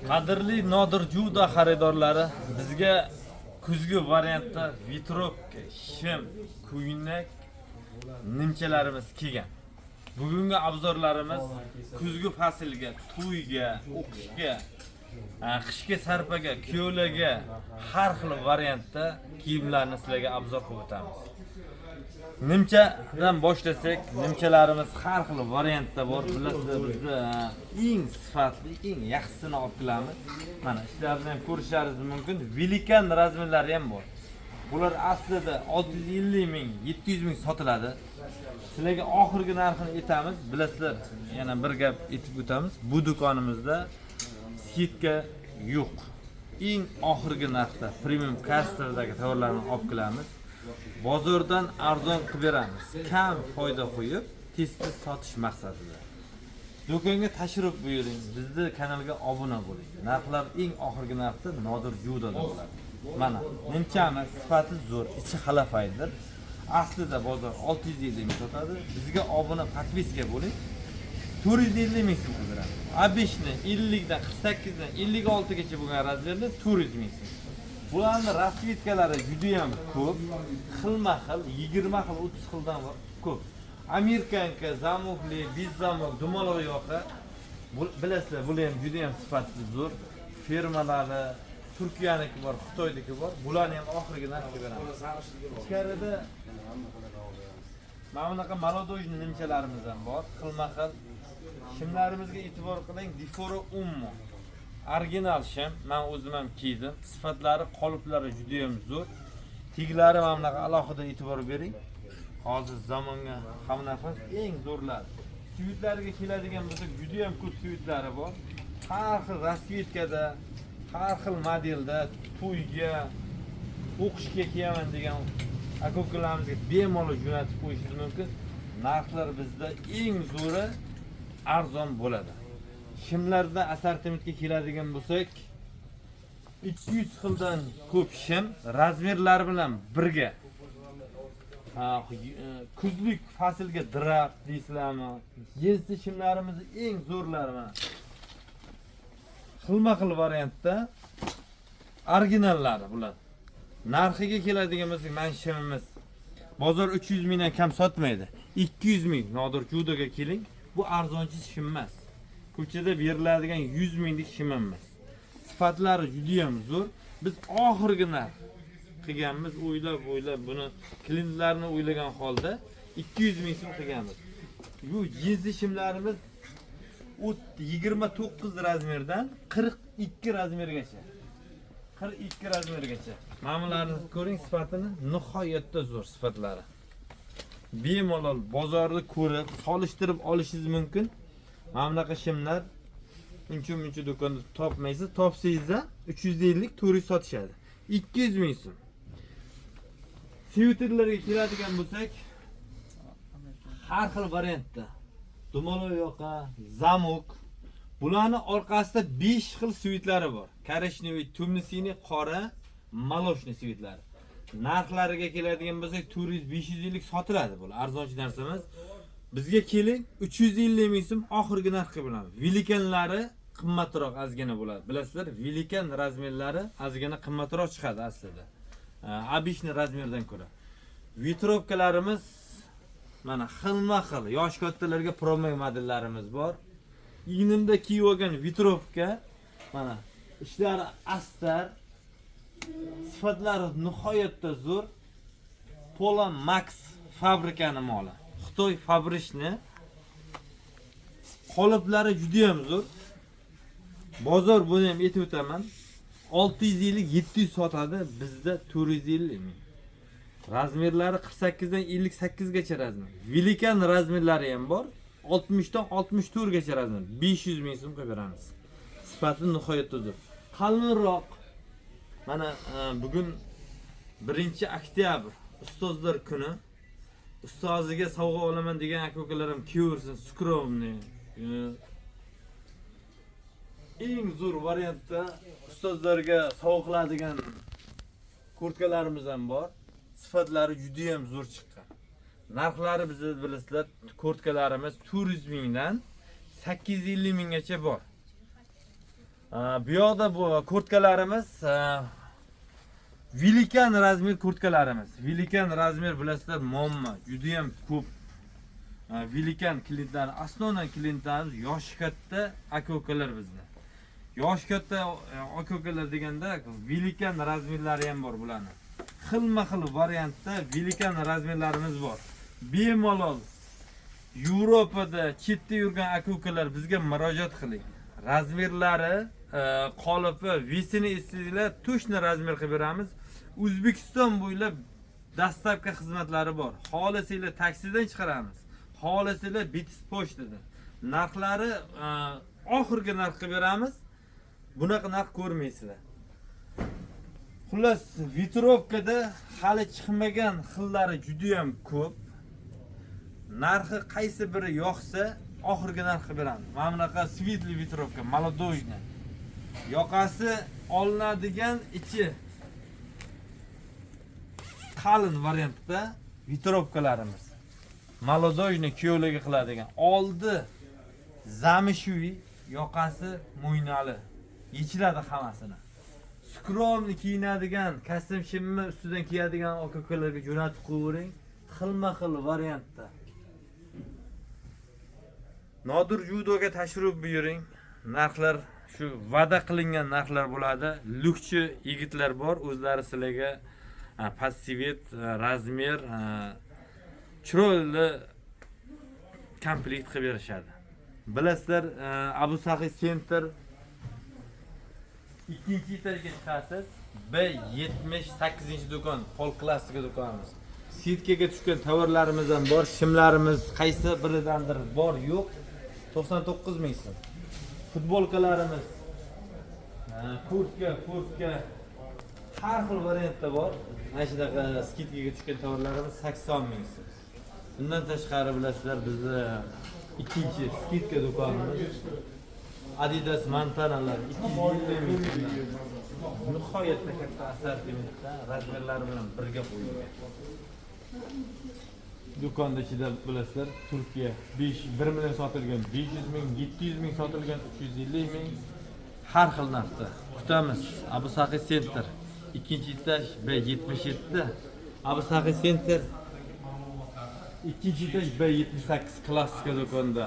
Qadrli Nodir Juda xaridorlari, bizga kuzgi variantda vitrobka, shim, ko'ylak, nimchalarimiz kelgan. Bugungi obzorlarimiz kuzgi faslga, to'yga, o'qishga, qishki sarpaga, kuyovlarga har xil variantda kiyimlarni sizlarga obzor qilib o'tamiz. Nimchadan boshlasak, nimchalarimiz har xil variantda bor. Bilasizlar, bizda eng sifatli, eng yaxshisini olib kelamiz. Mana ishlarni ham ko'rishlaringiz mumkin. Velikan razmerlari ham bor. Bular aslida 650 ming, 700 ming sotiladi. Sizlarga oxirgi narxini aytamiz. Bilasizlar, yana bir gap aytib o'tamiz. Bu do'konimizda skidka yo'q. Eng oxirgi narxda premium kasterdagi tovarlarni olib kelamiz. Bozordan arzon qilib beramiz. Kam foyda qo'yib, tez-tez sotish maqsadida. Do'konga tashrif buyuring, bizning kanalga obuna bo'ling. Narxlar eng oxirgi narxda Nodir Judada bo'ladi. Mana, nimchamiz sifati zo'r, ichi xalafaydir. Aslida bozor 650 ming sotadi. Bizga obuna, podpiska bo'ling. 450 ming so'm beramiz. A5 ni 50 dan 48 dan 56 gacha bo'lgan razmerda 400 ming so'm. Bularning rasvetkalari juda ham ko'p. Xilma-xil, 20 xil, 30 xildan ko'p. Amerikanka, zamokli, bizzamok, dumaloq yoqa. Bilasizlar, bular ham juda ham sifatli zo'r. Firmalari Turkiyaniki bor, Xitoyniki bor. Bularni ham oxirgi narxga beramiz. Ichkarida mana bunaqa molodojniy nimchalarimiz ham bor. Xilma-xil. Shimlarimizga e'tibor qiling, Diforo Ummo. Original shim, men o'zim ham kiydim. Sifatlari, qoliplari juda ham zo'r. Tiglari mana bunaqa alohida e'tibor bering. Hozir zamonga hamnafas eng zo'rlar. Suyutlariga keladigan bo'lsak, juda ham ko'p suyutlari bor. Har xil rasvetkada, har xil modelda, to'yga, o'qishga kiyaman degan aka-ukalarimizga bemalol jo'natib qo'yishingiz mumkin. Narxlar bizda eng zo'ri arzon bo'ladi. Shimlarda assortimentga keladigan bo'lsak, 200 xildan ko'p shim razmerlar bilan birga. Kuzlik faslga drap deysizlarmi? Yezdi shimlarimiz eng zo'rlari mana. Xilma-xil variantda originallari bular. Narxiga keladigan bo'lsak, men shimimiz bozor 300 mingdan kam sotmaydi. 200 ming Nodir Judaga keling. Bu arzonchi shim emas. Ko'chada beriladigan 100 minglik shim emas. Sifatlari juda ham zo'r. Biz oxirgi narx qilganmiz, o'ylab buni klientlarni o'ylagan holda 200 ming so'm qilganmiz. Bu jinsi shimlarimiz 29 razmerdan 42 razmergacha. 42 razmergacha. Ma'mullarni ko'ring, sifatini nihoyatda zo'r sifatlari. Bemalol bozorda ko'rib, solishtirib olishingiz mumkin. Mana bunaqa shimlar uncha do'konda topmaysiz. Topsangizda 350 400 sotishadi. 200 ming so'm. Sviterlarga keladigan bo'lsak, har xil variantda. Dumaloq yoqa, zamok. Bularning orqasida 5 xil svitlari bor. Koreshnevoy, tumni-siniy, qora, maloshniy svitlari. Narxlariga keladigan bo'lsak, 400-550 sotiladi bular. Arzonchi narsa emas. Bizga keling, 350 ming so'm oxirgi narxga bo'ladi. Velikanlari qimmatroq ozgina bo'ladi. Bilasizlar, velikan razmerlari ozgina qimmatroq chiqadi aslida. A5 razmerdan ko'ra. Vitrobkalarimiz mana xilma-xil, yosh kattalarga promo modellarimiz bor. Ignimda kiyib olgan vitrobka, mana ishlari astar, sifatlari nihoyatda zo'r. Pola Max fabrikani moli. Xitoy fabrikani. Qoliplari juda ham zo'r. Bozor buni ham aytib o'taman. 650-700 sotadi, bizda 450 ming. Razmerlari 48 dan 58 gacha razmer. Velikan razmerlari ham bor. 60 dan 64 gacha razmer. 500 ming so'm qilib beramiz. Sifati nihoyatda zo'r. Qalinroq. Mana bugun 1-oktyabr ustozlar kuni. Ustoziga sovg'a olaman degan aka-ukalarim kiyaversin, skromniy. Eng zo'r variantda ustozlarga sovg'a qiladigan kurtkalarimiz ham bor. Sifatlari juda ham zo'r chiqqan. Narxlari bizda bilasizlar, kurtkalarimiz 400 mingdan 850 minggacha bor. Bu yoqda bu kurtkalarimiz Velikan razmer kurtkalarimiz. Velikan razmer bilasizlar, momma, juda ham ko'p. Velikan klientlar, asnonan klientlarimiz yoshi katta aka-ukalar bizda. Yoshi katta aka-ukalar deganda Velikan razmerlari ham bor bularning. Xilma-xil variantda Velikan razmerlarimiz bor. Bemalol Yevropada chetda yurgan aka-ukalar bizga murojaat qiling. Razmerlari, qolipi, vesini istedinglar, to'shni razmer qilib beramiz. O'zbekiston bo'ylab dastlabki xizmatlari bor. Xohlasanglar taksidan chiqaramiz. Xohlasanglar bitis pochtada. Narxlari oxirgi narx qilib beramiz. Bunaqa narx ko'rmaysizlar. Xullas, vitrovkada hali chiqmagan xillari juda ham ko'p. Narxi qaysi biri yoqsa, oxirgi narx qilib beramiz. Mana bunaqa svetli vitrovka, молодojni. Yoqasi olinadigan, ichi qalin variantda vitrovkalarimiz. Молодojni kuyovlarga qiladigan. Oldi zamishuy, yoqasi mo'ynali. Yechiladi hammasini. Skromni kiyinadigan, kostyum shimmi ustidan kiyadigan aka-ukalarga jo'natib qo'ying. Xilma-xil variantda. Nodir judoga tashrif buyuring. Narxlar shu va'da qilingan narxlar bo'ladi. Lyukchi yigitlar bor, o'zlari sizlarga passivet, razmer, chiroyli komplekt qilib berishadi. Bilasizlar, Abu Sahiy Center ikkinchi etajga chiqasiz. B78-do'kon, pol klassika do'konimiz. Sitkaga tushgan tovarlarimiz ham bor, shimlarimiz qaysi biridandir bor, yo'q. 99 ming so'm. Futbolkalarimiz, kurtka, har xil variantda bor. Mana shunaqa skidkaga tushgan tovarlarimiz 80 ming so'm. Bundan tashqari bilasizlar, bizni ikkinchi skidka do'konimiz Adidas Montanalar 220 ming so'm. Nihoyatda katta assortimentda razmerlari bilan birga qo'yilgan. Do'konda ichida bilasizlar, Turkiya 1 million sotilgan, 500 ming, 700 ming sotilgan, 350 ming har xil narxda. Kutamiz. Abu Sahiy Center, ikkinchi etaj B77. Abu Sahiy Center ikkinchi etaj B78 klassika do'konda.